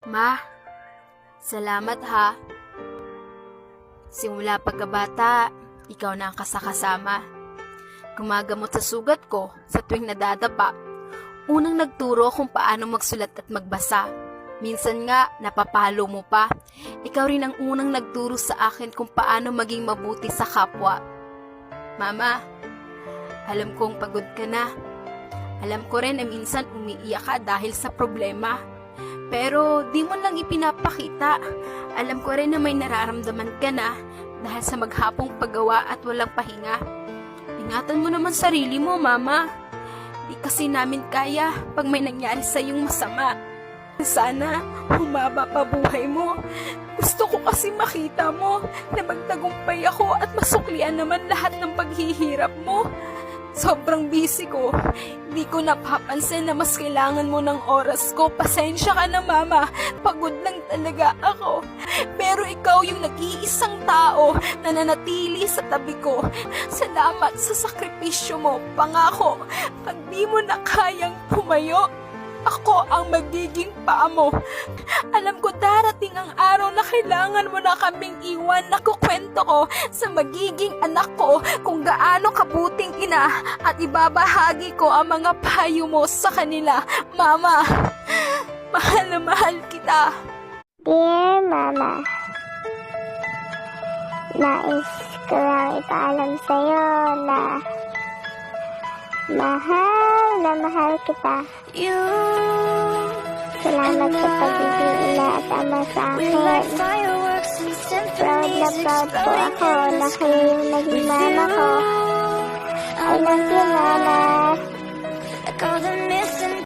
Ma, salamat ha. Simula pagkabata, ikaw na ang kasakasama. Gumagamot sa sugat ko sa tuwing nadadapa. Unang nagturo kung paano magsulat at magbasa. Minsan nga, napapalo mo pa. Ikaw rin ang unang nagturo sa akin kung paano maging mabuti sa kapwa. Mama, alam kong pagod ka na. Alam ko rin na minsan umiiyak ka dahil sa problema. Pero di mo lang ipinapakita. Alam ko rin na may nararamdaman ka na dahil sa maghapong paggawa at walang pahinga. Ingatan mo naman sarili mo, Mama. Di kasi namin kaya pag may nangyari sa iyong masama. Sana humaba pa buhay mo. Gusto ko kasi makita mo na magtagumpay ako at masuklian naman lahat ng paghihirap mo. Sobrang busy ko. Di ko napapansin na mas kailangan mo ng oras ko. Pasensya ka na, Mama. Pagod lang talaga ako. Pero ikaw yung nag-iisang tao na nanatili sa tabi ko. Salamat sa sakripisyo mo. Pangako, pag di mo na kayang pumayo, ako ang magiging paa mo. Alam ko darating ang araw na kailangan mo na kaming iwan. Nakukwento ko sa magiging anak ko kung gaano kabuting ina at ibabahagi ko ang mga payo mo sa kanila. Mama, mahal na mahal kita. Dear Mama, nais ko lang ipaalam sa'yo na mahal kita. Salamat sa pagiging ina at ama sa akin. Proud na proud po ako na kayo yung naging mama ko. I love you, Mama.